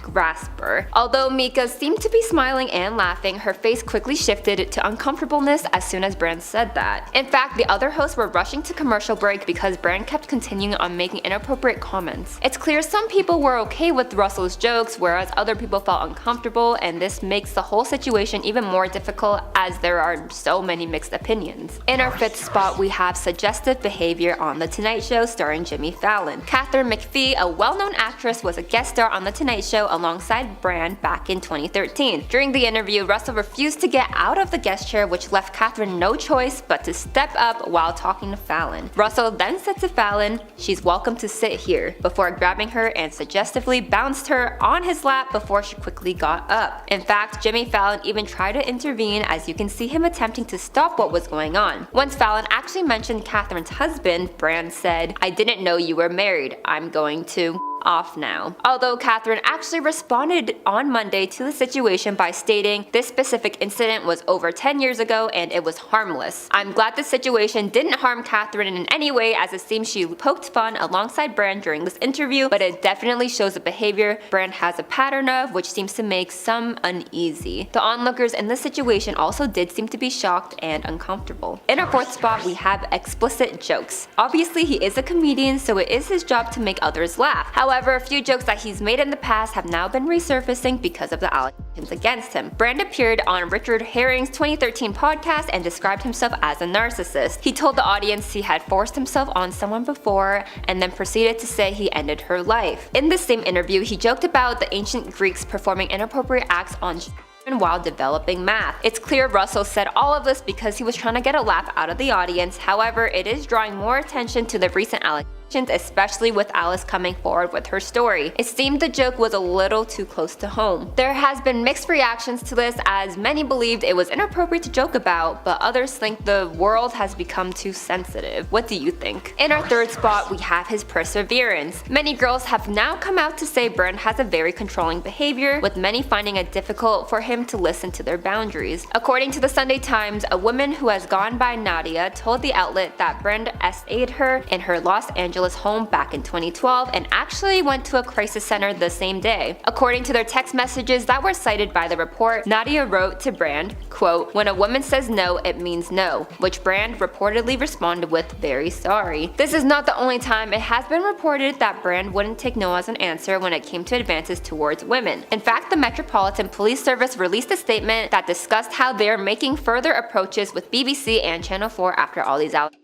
grasper. Although Mika seemed to be smiling and laughing, her face quickly shifted to uncomfortableness as soon as Brand said that. In fact, the other hosts were rushing to commercial break because Brand kept continuing on making inappropriate comments. It's clear some people were okay with Russell's jokes, whereas other people felt uncomfortable, and this makes the whole situation even more difficult as there are so many mixed opinions. In our 5th spot, we have suggestive behavior on The Tonight Show starring Jimmy Fallon. Catherine McPhee, a well-known actress, was a guest star on The Tonight Show alongside Brand back in 2013. During the interview, Russell refused to get out of the guest chair, which left Catherine no choice but to step up while talking to Fallon. Russell then said to Fallon, "She's welcome to sit here," before grabbing her and suggestively bounced her on his lap before she quickly got up. In fact, Jimmy Fallon even tried to intervene, as you can see him attempting to stop what was going on. Once Fallon actually mentioned Catherine's husband, Brand said, "I didn't know you were married. I'm going to off now." Although Catherine actually responded on Monday to the situation by stating this specific incident was over 10 years ago and it was harmless. "I'm glad the situation didn't harm Catherine in any way, as it seems she poked fun alongside Brand during this interview, but it definitely shows a behavior Brand has a pattern of, which seems to make some uneasy." The onlookers in this situation also did seem to be shocked and uncomfortable. In our fourth spot, we have explicit jokes. Obviously, he is a comedian, so it is his job to make others laugh. However, a few jokes that he's made in the past have now been resurfacing because of the allegations against him. Brand appeared on Richard Herring's 2013 podcast and described himself as a narcissist. He told the audience he had forced himself on someone before and then proceeded to say he ended her life. In this same interview, he joked about the ancient Greeks performing inappropriate acts on while developing math. It's clear Russell said all of this because he was trying to get a laugh out of the audience. However, it is drawing more attention to the recent allegations, especially with Alice coming forward with her story. It seemed the joke was a little too close to home. There has been mixed reactions to this, as many believed it was inappropriate to joke about, but others think the world has become too sensitive. What do you think? In our third spot, we have his perseverance. Many girls have now come out to say Brand has a very controlling behavior, with many finding it difficult for him to listen to their boundaries. According to the Sunday Times, a woman who has gone by Nadia told the outlet that Brand SA'd her in her Los Angeles home back in 2012 and actually went to a crisis center the same day. According to their text messages that were cited by the report, Nadia wrote to Brand, quote, "When a woman says no, it means no," which Brand reportedly responded with, "Very sorry." This is not the only time it has been reported that Brand wouldn't take no as an answer when it came to advances towards women. In fact, the Metropolitan Police Service released a statement that discussed how they are making further approaches with BBC and Channel 4 after all these allegations.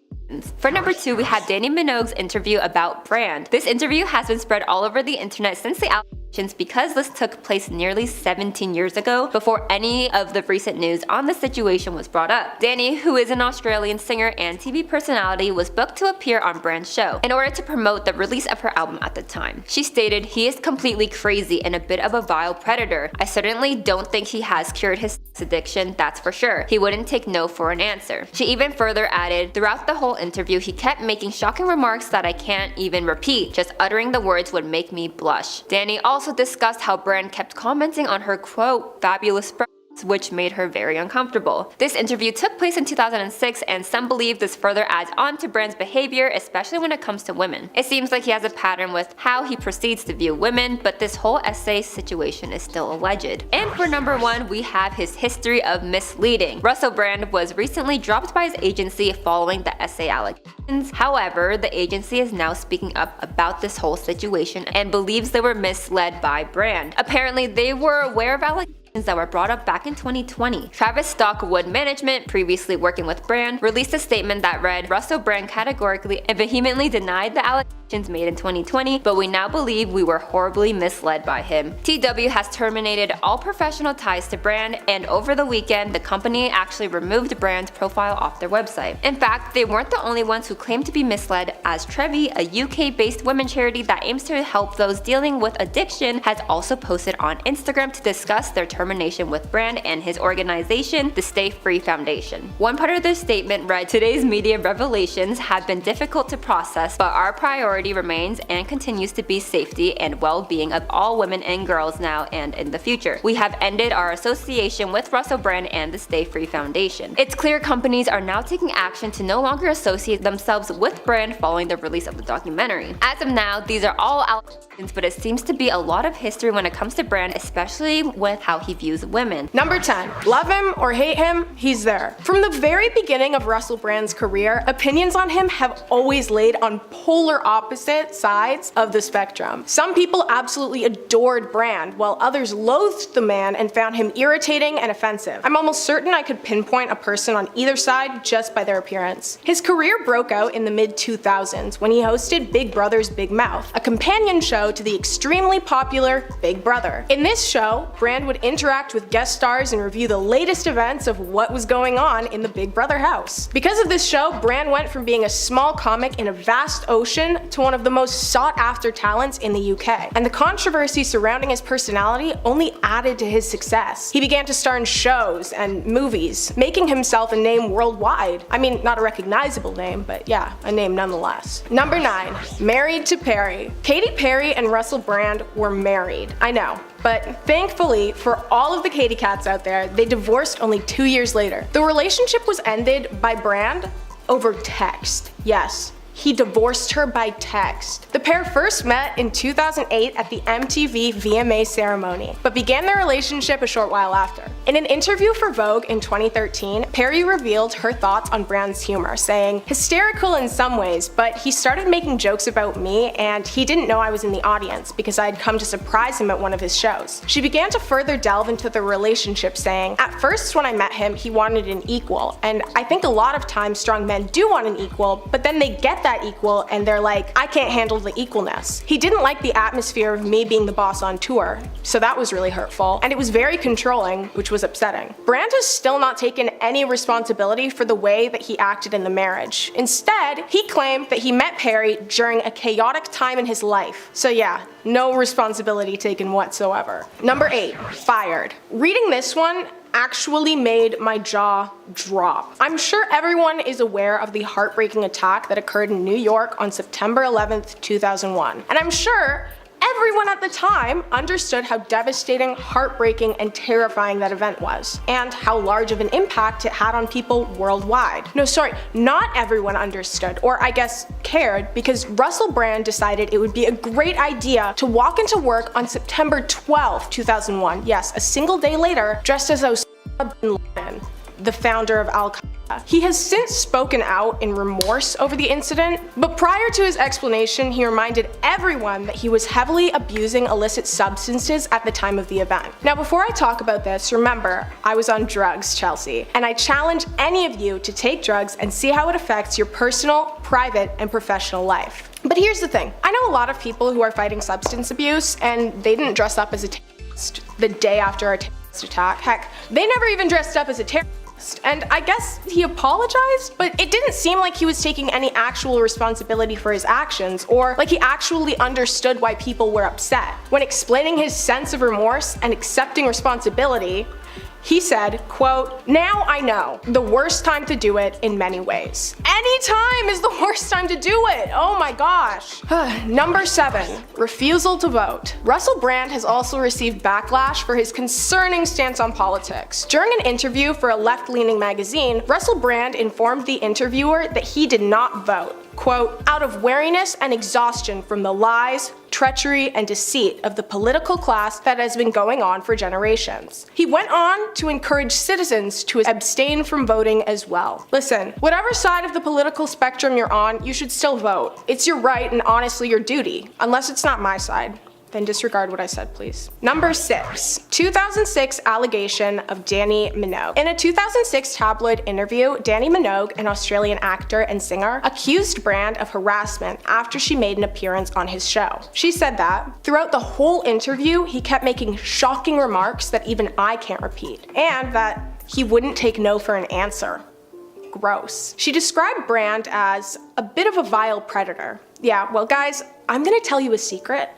For number 2, we have Danny Minogue's interview about Brand. This interview has been spread all over the internet since the allegations, because this took place nearly 17 years ago, before any of the recent news on the situation was brought up. Danny, who is an Australian singer and TV personality, was booked to appear on Brand's show in order to promote the release of her album at the time. She stated, "He is completely crazy and a bit of a vile predator. I certainly don't think he has cured his addiction, that's for sure. He wouldn't take no for an answer." She even further added, "Throughout the whole interview, he kept making shocking remarks that I can't even repeat. Just uttering the words would make me blush." Danny also discussed how Brand kept commenting on her, quote, "fabulous breasts," which made her very uncomfortable. This interview took place in 2006, and some believe this further adds on to Brand's behavior, especially when it comes to women. It seems like he has a pattern with how he proceeds to view women, but this whole essay situation is still alleged. And for number 1, we have his history of misleading. Russell Brand was recently dropped by his agency following the essay allegations. However, the agency is now speaking up about this whole situation and believes they were misled by Brand. Apparently, they were aware of allegations that were brought up back in 2020. Travis Stockwood Management, previously working with Brand, released a statement that read, "Russell Brand categorically and vehemently denied the allegations made in 2020, but we now believe we were horribly misled by him." TW has terminated all professional ties to Brand, and over the weekend, the company actually removed Brand's profile off their website. In fact, they weren't the only ones who claimed to be misled, as Trevi, a UK-based women's charity that aims to help those dealing with addiction, has also posted on Instagram to discuss their termination with Brand and his organization, the Stay Free Foundation. One part of their statement read, "Today's media revelations have been difficult to process, but our priority remains and continues to be safety and well-being of all women and girls now and in the future. We have ended our association with Russell Brand and the Stay Free Foundation." It's clear companies are now taking action to no longer associate themselves with Brand following the release of the documentary. As of now, these are all allegations, but it seems to be a lot of history when it comes to Brand, especially with how he views women. Number 10. Love him or hate him, he's there. From the very beginning of Russell Brand's career, opinions on him have always laid on polar opposite sides of the spectrum. Some people absolutely adored Brand, while others loathed the man and found him irritating and offensive. I'm almost certain I could pinpoint a person on either side just by their appearance. His career broke out in the mid-2000s when he hosted Big Brother's Big Mouth, a companion show to the extremely popular Big Brother. In this show, Brand would interact with guest stars and review the latest events of what was going on in the Big Brother house. Because of this show, Brand went from being a small comic in a vast ocean to one of the most sought-after talents in the UK. And the controversy surrounding his personality only added to his success. He began to star in shows and movies, making himself a name worldwide. I mean, not a recognizable name, but yeah, a name nonetheless. Number 9. Married to Perry. Katy Perry and Russell Brand were married. I know. But thankfully, for all of the Katy cats out there, they divorced only 2 years later. The relationship was ended by Brand over text. Yes, he divorced her by text. The pair first met in 2008 at the MTV VMA ceremony, but began their relationship a short while after. In an interview for Vogue in 2013, Perry revealed her thoughts on Brand's humor, saying, "Hysterical in some ways, but he started making jokes about me and he didn't know I was in the audience because I had come to surprise him at one of his shows." She began to further delve into their relationship, saying, "At first when I met him, he wanted an equal, and I think a lot of times strong men do want an equal, but then they get that equal and they're like, I can't handle the equalness. He didn't like the atmosphere of me being the boss on tour, so that was really hurtful, and it was very controlling, which was upsetting." Brand has still not taken any responsibility for the way that he acted in the marriage. Instead, he claimed that he met Perry during a chaotic time in his life. So yeah, no responsibility taken whatsoever. Number 8. Fired. Reading this one actually made my jaw drop. I'm sure everyone is aware of the heartbreaking attack that occurred in New York on September 11th, 2001. And I'm sure everyone at the time understood how devastating, heartbreaking, and terrifying that event was, and how large of an impact it had on people worldwide. No, sorry, not everyone understood, or I guess cared, because Russell Brand decided it would be a great idea to walk into work on September 12th, 2001, yes, a single day later, dressed as Osama bin Laden, the founder of Al-Qaeda. He has since spoken out in remorse over the incident, but prior to his explanation, he reminded everyone that he was heavily abusing illicit substances at the time of the event. Now, before I talk about this, remember, I was on drugs, Chelsea, and I challenge any of you to take drugs and see how it affects your personal, private, and professional life. But here's the thing. I know a lot of people who are fighting substance abuse, and they didn't dress up as a terrorist the day after a terrorist attack. Heck, they never even dressed up as a terrorist. And I guess he apologized, but it didn't seem like he was taking any actual responsibility for his actions, or like he actually understood why people were upset. When explaining his sense of remorse and accepting responsibility, he said, quote, "Now I know, the worst time to do it in many ways." Any time is the worst time to do it, oh my gosh. Number 7, refusal to vote. Russell Brand has also received backlash for his concerning stance on politics. During an interview for a left-leaning magazine, Russell Brand informed the interviewer that he did not vote. Quote, "Out of weariness and exhaustion from the lies, treachery, and deceit of the political class that has been going on for generations." He went on to encourage citizens to abstain from voting as well. Listen, whatever side of the political spectrum you're on, you should still vote. It's your right and honestly your duty, unless it's not my side. Then disregard what I said, please. Number 6, 2006 allegation of Dannii Minogue. In a 2006 tabloid interview, Dannii Minogue, an Australian actor and singer, accused Brand of harassment after she made an appearance on his show. She said that throughout the whole interview, he kept making shocking remarks that even I can't repeat, and that he wouldn't take no for an answer. Gross. She described Brand as a bit of a vile predator. Yeah, well guys, I'm gonna tell you a secret.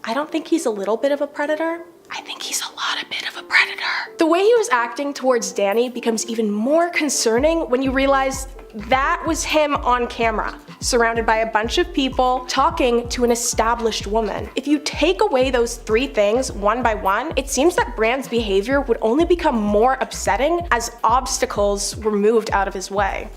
I don't think he's a little bit of a predator. I think he's a lot of bit of a predator. The way he was acting towards Dannii becomes even more concerning when you realize that was him on camera, surrounded by a bunch of people talking to an established woman. If you take away those 3 things one by one, it seems that Brand's behavior would only become more upsetting as obstacles were moved out of his way.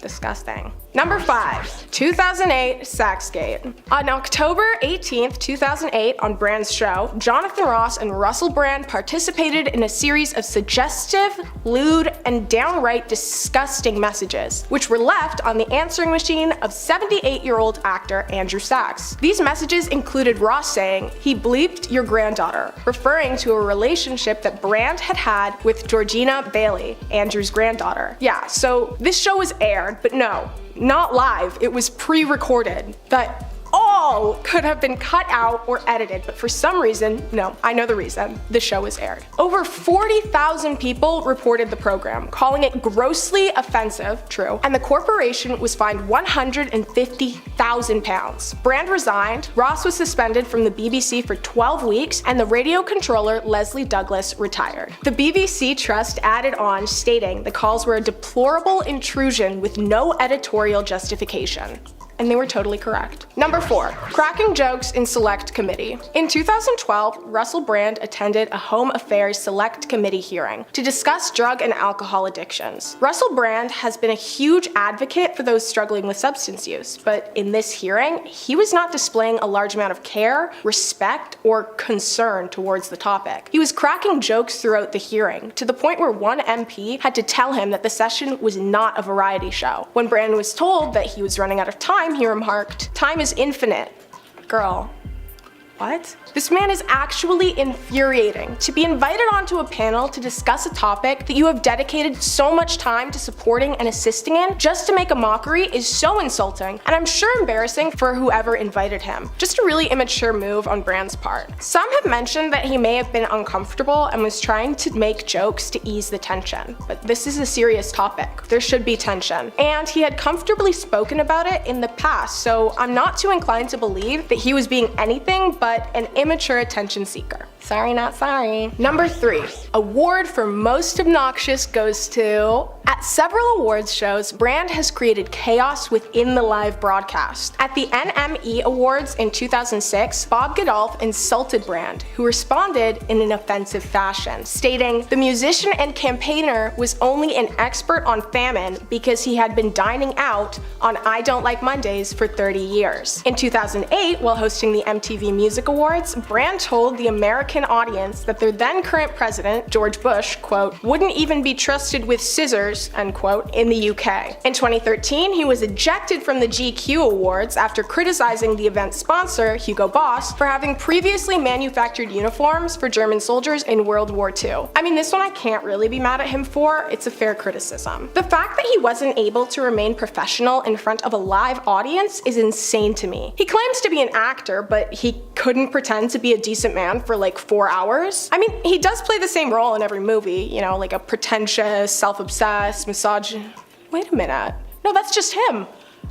Disgusting. Number 5, 2008 Saxgate. On October 18th, 2008, on Brand's show, Jonathan Ross and Russell Brand participated in a series of suggestive, lewd, and downright disgusting messages, which were left on the answering machine of 78-year-old actor Andrew Sachs. These messages included Ross saying, "He bleeped your granddaughter," referring to a relationship that Brand had had with Georgina Bailey, Andrew's granddaughter. Yeah, so this show was aired, but no, not live, it was pre-recorded. That all could have been cut out or edited, but for some reason, no, I know the reason, the show was aired. Over 40,000 people reported the program, calling it grossly offensive, true, and the corporation was fined £150,000. Brand resigned, Ross was suspended from the BBC for 12 weeks, and the radio controller Leslie Douglas retired. The BBC Trust added on, stating the calls were a deplorable intrusion with no editorial justification. And they were totally correct. Number 4, cracking jokes in select committee. In 2012, Russell Brand attended a Home Affairs Select Committee hearing to discuss drug and alcohol addictions. Russell Brand has been a huge advocate for those struggling with substance use, but in this hearing, he was not displaying a large amount of care, respect, or concern towards the topic. He was cracking jokes throughout the hearing, to the point where one MP had to tell him that the session was not a variety show. When Brand was told that he was running out of time, he remarked, "Time is infinite." Girl, what? This man is actually infuriating. To be invited onto a panel to discuss a topic that you have dedicated so much time to supporting and assisting in just to make a mockery is so insulting, and I'm sure embarrassing for whoever invited him. Just a really immature move on Brand's part. Some have mentioned that he may have been uncomfortable and was trying to make jokes to ease the tension, but this is a serious topic. There should be tension. And he had comfortably spoken about it in the past, so I'm not too inclined to believe that he was being anything but an immature attention seeker. Sorry, not sorry. Number 3, award for most obnoxious goes to... At several awards shows, Brand has created chaos within the live broadcast. At the NME Awards in 2006, Bob Geldof insulted Brand, who responded in an offensive fashion, stating, "The musician and campaigner was only an expert on famine because he had been dining out on I Don't Like Mondays for 30 years. In 2008, while hosting the MTV Music Awards, Brand told the American audience that their then current president, George Bush, quote, "wouldn't even be trusted with scissors," end quote, in the UK. In 2013, he was ejected from the GQ Awards after criticizing the event's sponsor, Hugo Boss, for having previously manufactured uniforms for German soldiers in World War II. I mean, this one I can't really be mad at him for, it's a fair criticism. The fact that he wasn't able to remain professional in front of a live audience is insane to me. He claims to be an actor, but he couldn't pretend to be a decent man for like 4 hours. I mean, he does play the same role in every movie, you know, like a pretentious, self-obsessed, misogynist. Wait a minute. No, that's just him.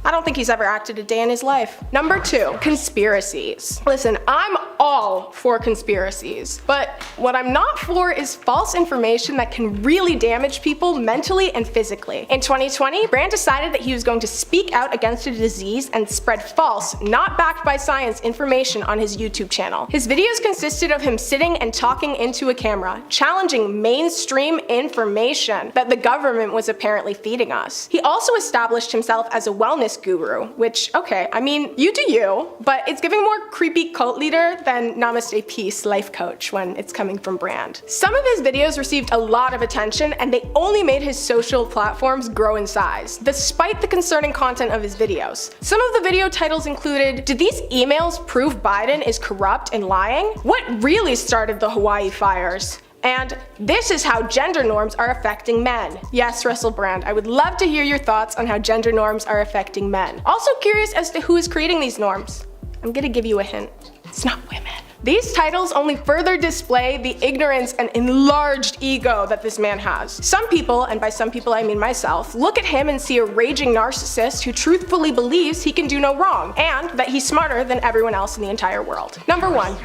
I don't think he's ever acted a day in his life. Number 2, conspiracies. Listen, I'm all for conspiracies, but what I'm not for is false information that can really damage people mentally and physically. In 2020, Brand decided that he was going to speak out against a disease and spread false, not backed by science information on his YouTube channel. His videos consisted of him sitting and talking into a camera, challenging mainstream information that the government was apparently feeding us. He also established himself as a wellness guru, which, okay, I mean, you do you, but it's giving more creepy cult leader than Namaste Peace life coach when it's coming from Brand. Some of his videos received a lot of attention, and they only made his social platforms grow in size, despite the concerning content of his videos. Some of the video titles included, "Did these emails prove Biden is corrupt and lying? What really started the Hawaii fires?" And "This is how gender norms are affecting men." Yes, Russell Brand, I would love to hear your thoughts on how gender norms are affecting men. Also curious as to who is creating these norms. I'm gonna give you a hint. It's not women. These titles only further display the ignorance and enlarged ego that this man has. Some people, and by some people I mean myself, look at him and see a raging narcissist who truthfully believes he can do no wrong, and that he's smarter than everyone else in the entire world. Number 1.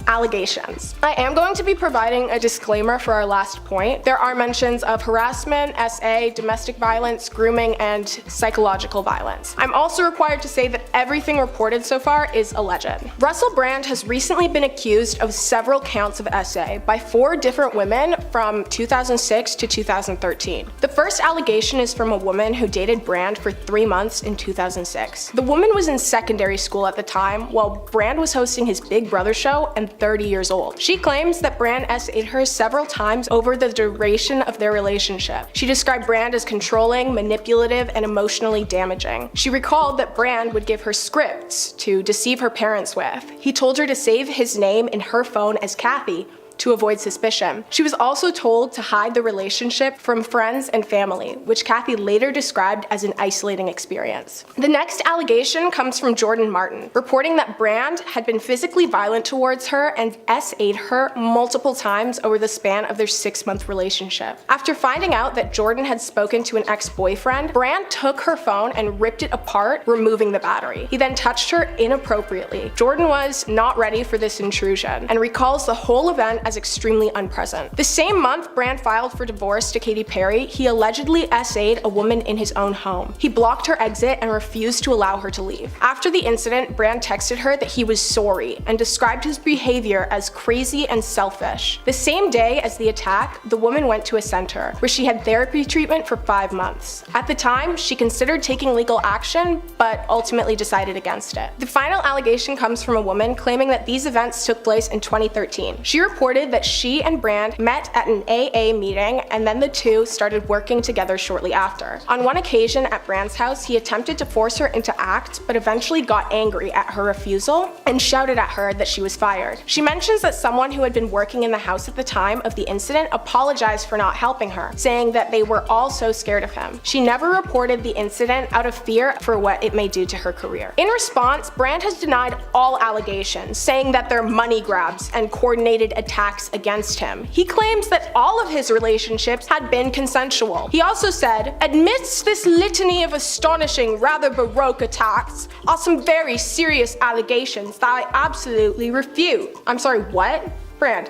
allegations. I am going to be providing a disclaimer for our last point. There are mentions of harassment, SA, domestic violence, grooming, and psychological violence. I'm also required to say that everything reported so far is alleged. Russell Brand has recently been accused of several counts of SA by 4 different women from 2006 to 2013. The first allegation is from a woman who dated Brand for 3 months in 2006. The woman was in secondary school at the time while Brand was hosting his Big Brother show and 30 years old. She claims that Brand SA'd her several times over the duration of their relationship. She described Brand as controlling, manipulative, and emotionally damaging. She recalled that Brand would give her scripts to deceive her parents with. He told her to save his name in her phone as Kathy to avoid suspicion. She was also told to hide the relationship from friends and family, which Kathy later described as an isolating experience. The next allegation comes from Jordan Martin, reporting that Brand had been physically violent towards her and SA'd her multiple times over the span of their 6-month relationship. After finding out that Jordan had spoken to an ex-boyfriend, Brand took her phone and ripped it apart, removing the battery. He then touched her inappropriately. Jordan was not ready for this intrusion and recalls the whole event as extremely unpleasant. The same month Brand filed for divorce to Katy Perry, he allegedly SA'd a woman in his own home. He blocked her exit and refused to allow her to leave. After the incident, Brand texted her that he was sorry and described his behavior as crazy and selfish. The same day as the attack, the woman went to a center where she had therapy treatment for 5 months. At the time, she considered taking legal action, but ultimately decided against it. The final allegation comes from a woman claiming that these events took place in 2013. She reported that she and Brand met at an AA meeting and then the two started working together shortly after. On one occasion at Brand's house, he attempted to force her into act, but eventually got angry at her refusal and shouted at her that she was fired. She mentions that someone who had been working in the house at the time of the incident apologized for not helping her, saying that they were all so scared of him. She never reported the incident out of fear for what it may do to her career. In response, Brand has denied all allegations, saying that they're money grabs and coordinated attacks against him. He claims that all of his relationships had been consensual. He also said, "Amidst this litany of astonishing, rather baroque attacks are some very serious allegations that I absolutely refute." I'm sorry, what? Brand,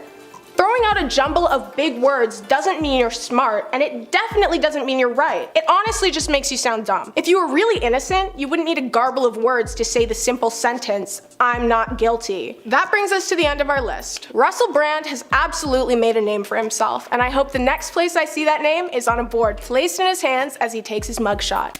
throwing out a jumble of big words doesn't mean you're smart, and it definitely doesn't mean you're right. It honestly just makes you sound dumb. If you were really innocent, you wouldn't need a garble of words to say the simple sentence, "I'm not guilty." That brings us to the end of our list. Russell Brand has absolutely made a name for himself, and I hope the next place I see that name is on a board placed in his hands as he takes his mugshot.